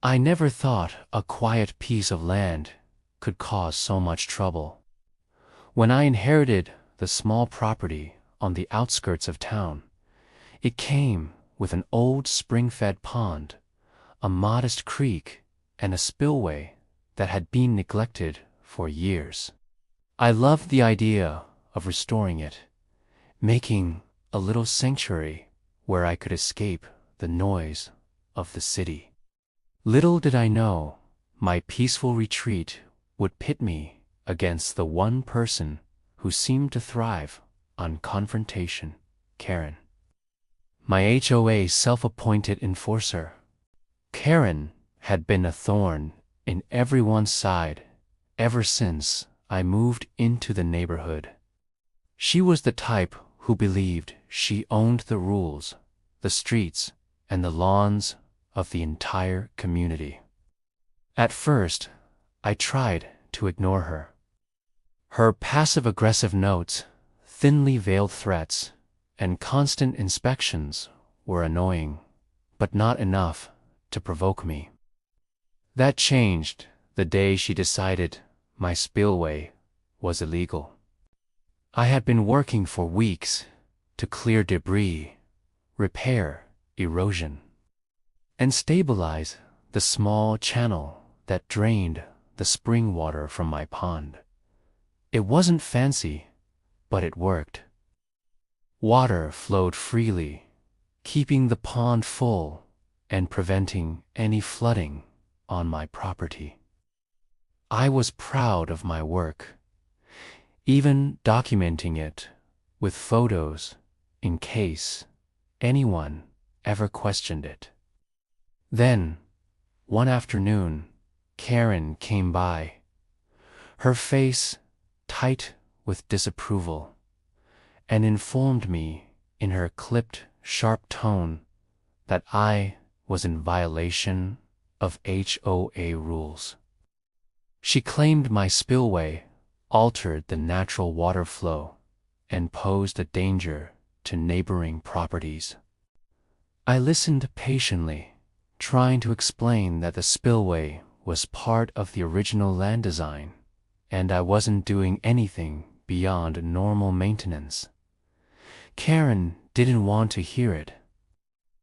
I never thought a quiet piece of land could cause so much trouble. When I inherited the small property on the outskirts of town, it came with an old spring-fed pond, a modest creek, and a spillway that had been neglected for years. I loved the idea of restoring it, making a little sanctuary where I could escape the noise of the city. Little did I know my peaceful retreat would pit me against the one person who seemed to thrive on confrontation, Karen. My HOA self-appointed enforcer. Karen had been a thorn in everyone's side ever since I moved into the neighborhood. She was the type who believed she owned the rules, the streets, and the lawns of the entire community. At first, I tried to ignore her. Her passive-aggressive notes, thinly veiled threats, and constant inspections were annoying, but not enough to provoke me. That changed the day she decided my spillway was illegal. I had been working for weeks to clear debris, repair erosion, and stabilize the small channel that drained the spring water from my pond. It wasn't fancy, but it worked. Water flowed freely, keeping the pond full and preventing any flooding on my property. I was proud of my work, even documenting it with photos in case anyone ever questioned it. Then, one afternoon, Karen came by, her face tight with disapproval, and informed me in her clipped, sharp tone that I was in violation of HOA rules. She claimed my spillway altered the natural water flow and posed a danger to neighboring properties. I listened patiently, trying to explain that the spillway was part of the original land design, and I wasn't doing anything beyond normal maintenance. Karen didn't want to hear it.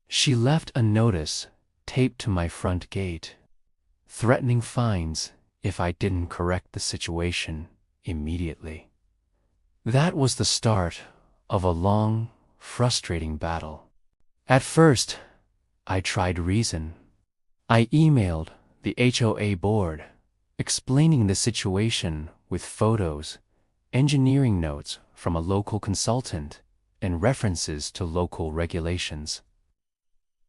She left a notice taped to my front gate, threatening fines if I didn't correct the situation immediately. That was the start of a long, frustrating battle. At first, I tried reason. I emailed the HOA board, explaining the situation with photos, engineering notes from a local consultant, and references to local regulations.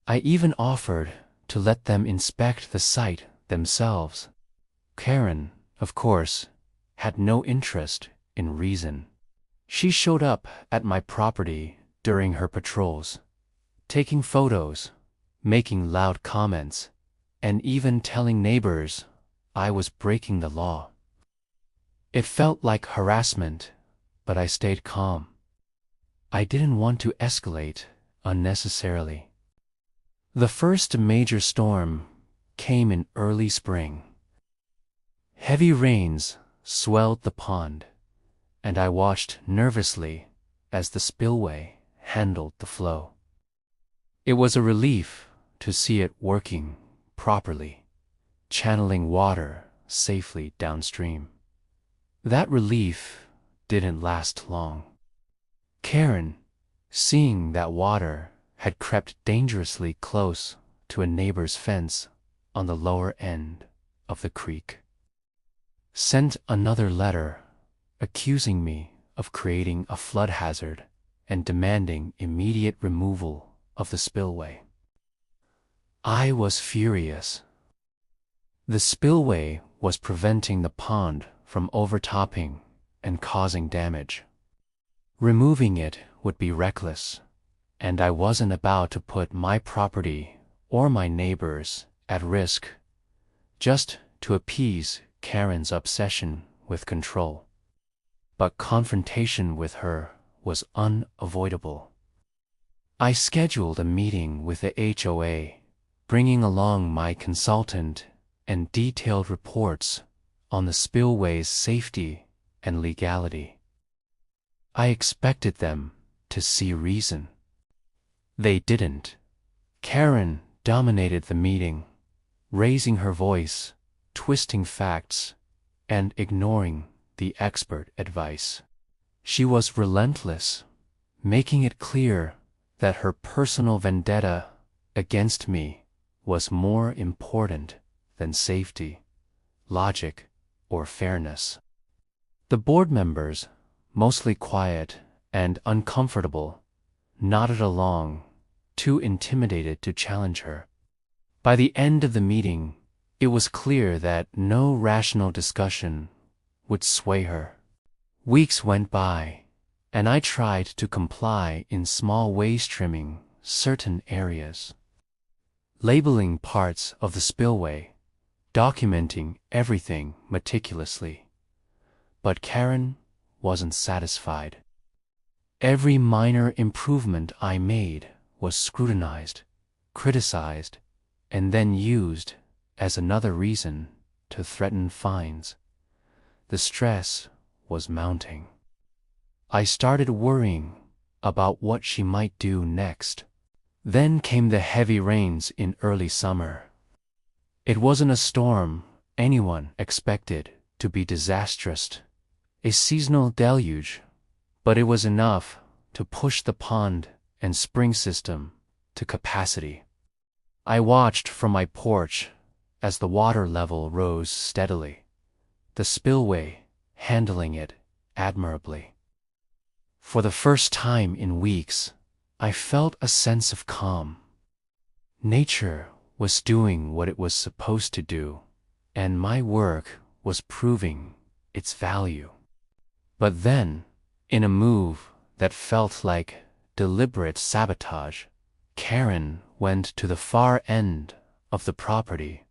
I even offered to let them inspect the site themselves. Karen, of course, had no interest in reason. She showed up at my property during her patrols, taking photos, making loud comments, and even telling neighbors I was breaking the law. It felt like harassment, but I stayed calm. I didn't want to escalate unnecessarily. The first major storm came in early spring. Heavy rains swelled the pond, and I watched nervously as the spillway handled the flow. It was a relief to see it working properly, channeling water safely downstream. That relief didn't last long. Karen, seeing that water had crept dangerously close to a neighbor's fence on the lower end of the creek, sent another letter accusing me of creating a flood hazard and demanding immediate removal of the spillway. I was furious. The spillway was preventing the pond from overtopping and causing damage. Removing it would be reckless, and I wasn't about to put my property or my neighbors at risk just to appease Karen's obsession with control. But confrontation with her was unavoidable. I scheduled a meeting with the HOA, bringing along my consultant and detailed reports on the spillway's safety and legality. I expected them to see reason. They didn't. Karen dominated the meeting, raising her voice, twisting facts, and ignoring the expert advice. She was relentless, making it clear that her personal vendetta against me was more important than safety, logic, or fairness. The board members, mostly quiet and uncomfortable, nodded along, too intimidated to challenge her. By the end of the meeting, it was clear that no rational discussion would sway her. Weeks went by, and I tried to comply in small ways, trimming certain areas, labeling parts of the spillway, documenting everything meticulously. But Karen wasn't satisfied. Every minor improvement I made was scrutinized, criticized, and then used as another reason to threaten fines. The stress was mounting. I started worrying about what she might do next. Then came the heavy rains in early summer. It wasn't a storm anyone expected to be disastrous, a seasonal deluge, but it was enough to push the pond and spring system to capacity. I watched from my porch as the water level rose steadily, the spillway handling it admirably. For the first time in weeks, I felt a sense of calm. Nature was doing what it was supposed to do, and my work was proving its value. But then, in a move that felt like deliberate sabotage, Karen went to the far end of the property,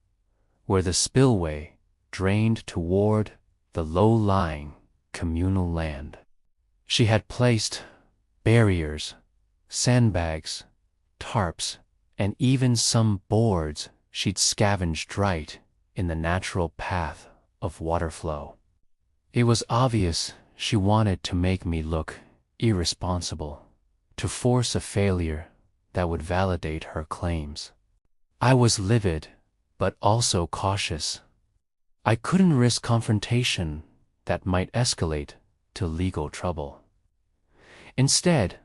where the spillway drained toward the low-lying communal land. She had placed barriers, sandbags, tarps, and even some boards she'd scavenged right in the natural path of water flow. It was obvious she wanted to make me look irresponsible, to force a failure that would validate her claims. I was livid, but also cautious. I couldn't risk confrontation that might escalate to legal trouble. Instead,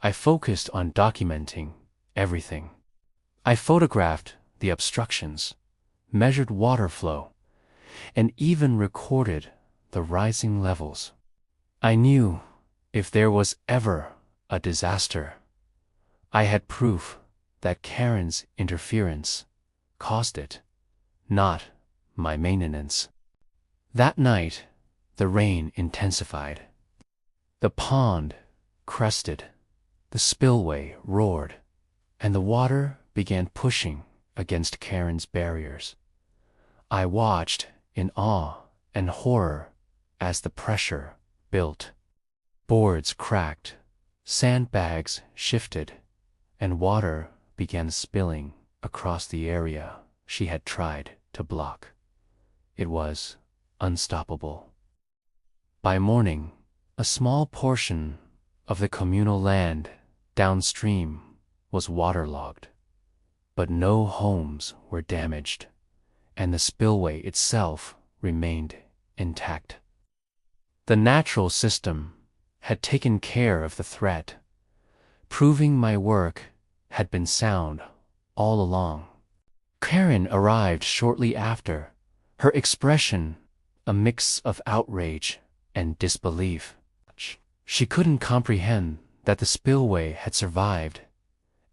I focused on documenting everything. I photographed the obstructions, measured water flow, and even recorded the rising levels. I knew if there was ever a disaster, I had proof that Karen's interference caused it, not my maintenance. That night, the rain intensified. The pond crested, the spillway roared, and the water began pushing against Karen's barriers. I watched in awe and horror as the pressure built. Boards cracked, sandbags shifted, and water began spilling across the area she had tried to block. It was unstoppable. By morning, a small portion of the communal land downstream was waterlogged, but no homes were damaged, and the spillway itself remained intact. The natural system had taken care of the threat, proving my work had been sound all along. Karen arrived shortly after, her expression a mix of outrage and disbelief. She couldn't comprehend that the spillway had survived,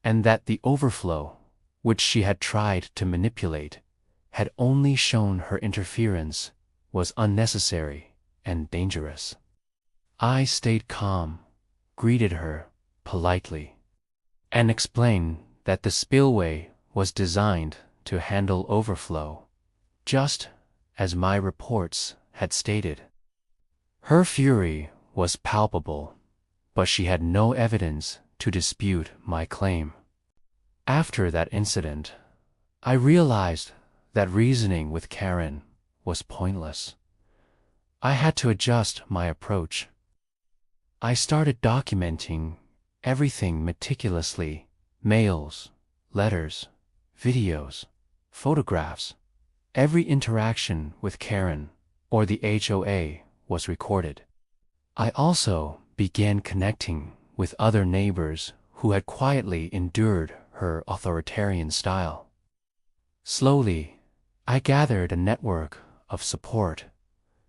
and that the overflow, which she had tried to manipulate, had only shown her interference was unnecessary and dangerous. I stayed calm, greeted her politely, and explained that the spillway was designed to handle overflow, just as my reports had stated. Her fury was palpable, but she had no evidence to dispute my claim. After that incident, I realized that reasoning with Karen was pointless. I had to adjust my approach. I started documenting everything meticulously: mails, letters, videos, photographs. Every interaction with Karen or the HOA was recorded. I also began connecting with other neighbors who had quietly endured her authoritarian style. Slowly, I gathered a network of support,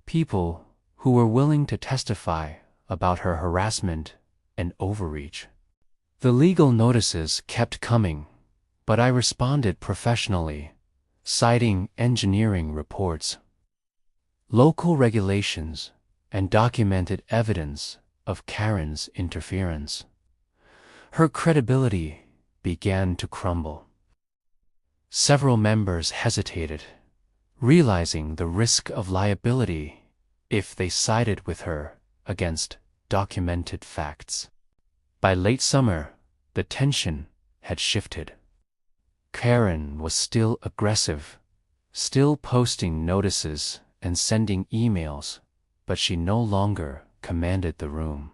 people who were willing to testify about her harassment and overreach. The legal notices kept coming, but I responded professionally, citing engineering reports, local regulations, and documented evidence of Karen's interference. Her credibility began to crumble. Several members hesitated, realizing the risk of liability if they sided with her against documented facts. By late summer, the tension had shifted. Karen was still aggressive, still posting notices and sending emails, but she no longer commanded the room.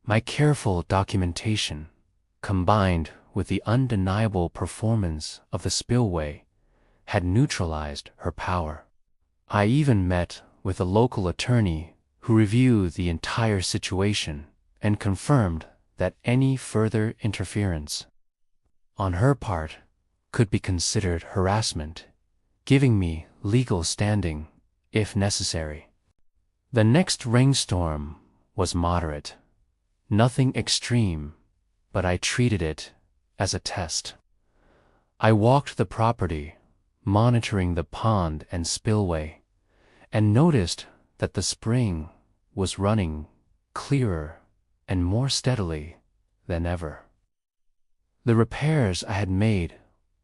My careful documentation, combined with the undeniable performance of the spillway, had neutralized her power. I even met with a local attorney who reviewed the entire situation and confirmed that any further interference on her part could be considered harassment, giving me legal standing if necessary. The next rainstorm was moderate, nothing extreme, but I treated it as a test. I walked the property, monitoring the pond and spillway, and noticed that the spring was running clearer and more steadily than ever. The repairs I had made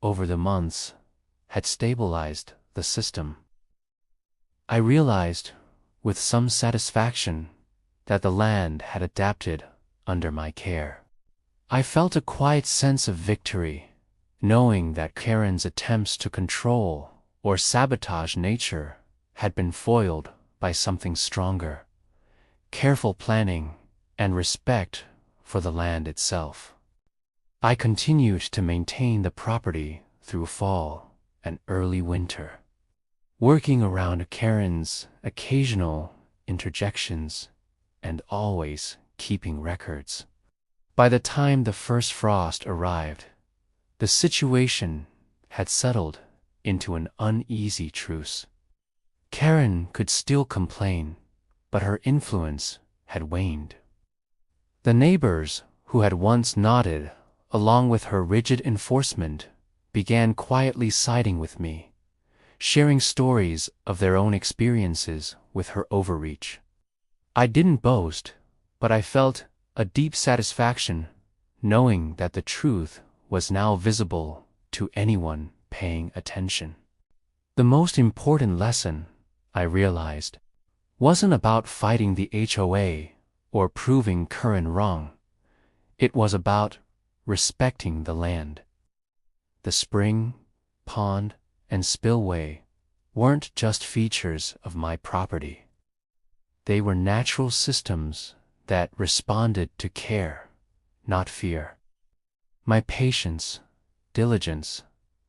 over the months had stabilized the system. I realized with some satisfaction that the land had adapted under my care. I felt a quiet sense of victory, knowing that Karen's attempts to control or sabotage nature had been foiled by something stronger: careful planning and respect for the land itself. I continued to maintain the property through fall and early winter, working around Karen's occasional interjections and always keeping records. By the time the first frost arrived, the situation had settled into an uneasy truce. Karen could still complain, but her influence had waned. The neighbors who had once nodded along with her rigid enforcement began quietly siding with me, sharing stories of their own experiences with her overreach. I didn't boast, but I felt a deep satisfaction knowing that the truth was now visible to anyone paying attention. The most important lesson, I realized, wasn't about fighting the HOA or proving Karen wrong. It was about respecting the land. The spring, pond, and spillway weren't just features of my property. They were natural systems that responded to care, not fear. My patience, diligence,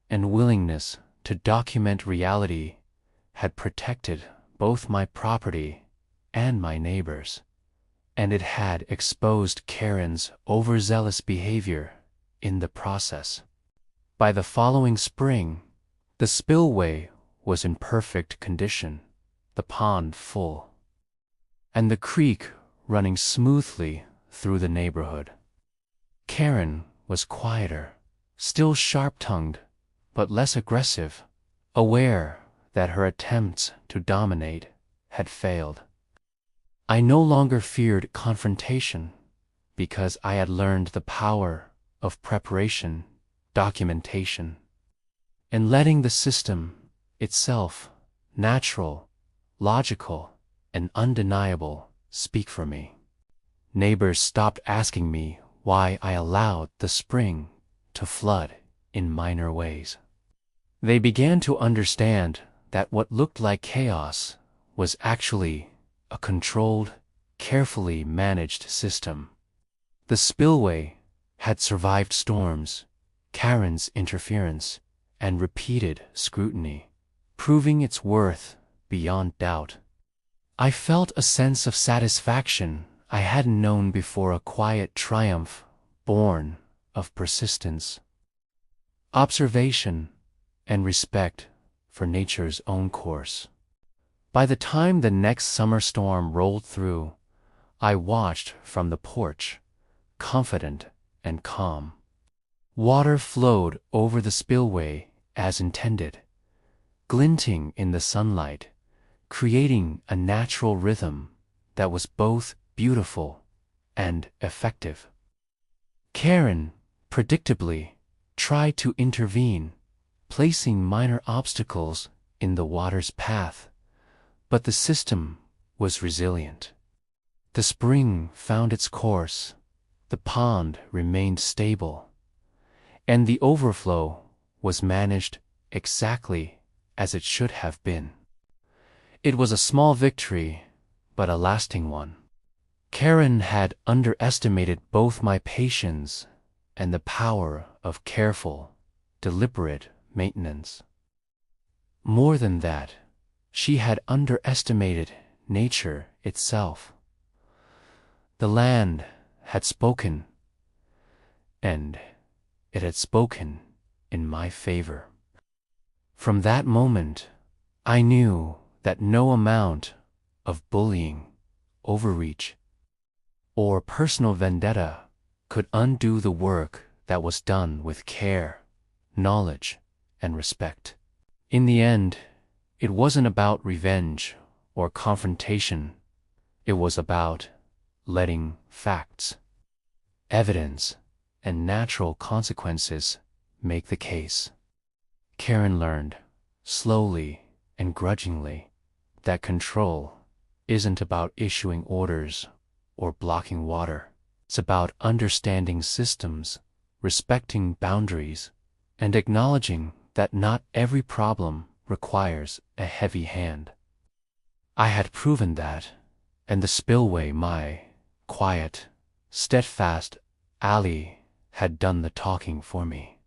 and willingness to document reality had protected both my property and my neighbors, and it had exposed Karen's overzealous behavior in the process. By the following spring, the spillway was in perfect condition, the pond full, and the creek running smoothly through the neighborhood. Karen was quieter, still sharp-tongued, but less aggressive, aware that her attempts to dominate had failed. I no longer feared confrontation because I had learned the power of preparation, documentation, and letting the system itself, natural, logical, and undeniable, speak for me. Neighbors stopped asking me why I allowed the spring to flood in minor ways. They began to understand that what looked like chaos was actually a controlled, carefully managed system. The spillway had survived storms, Karen's interference, and repeated scrutiny, proving its worth beyond doubt. I felt a sense of satisfaction I hadn't known before, a quiet triumph born of persistence, observation, and respect for nature's own course. By the time the next summer storm rolled through, I watched from the porch, confident and calm. Water flowed over the spillway as intended, glinting in the sunlight, creating a natural rhythm that was both beautiful and effective. Karen, predictably, tried to intervene, placing minor obstacles in the water's path, but the system was resilient. The spring found its course, the pond remained stable, and the overflow was managed exactly as it should have been. It was a small victory, but a lasting one. Karen had underestimated both my patience and the power of careful, deliberate maintenance. More than that, she had underestimated nature itself. The land had spoken, and it had spoken in my favor. From that moment, I knew that no amount of bullying, overreach, or personal vendetta could undo the work that was done with care, knowledge, and respect. In the end, it wasn't about revenge or confrontation. It was about letting facts, evidence, and natural consequences make the case. Karen learned, slowly and grudgingly, that control isn't about issuing orders or blocking water. It's about understanding systems, respecting boundaries, and acknowledging that not every problem requires a heavy hand. I had proven that, and the spillway, my quiet, steadfast ally, had done the talking for me.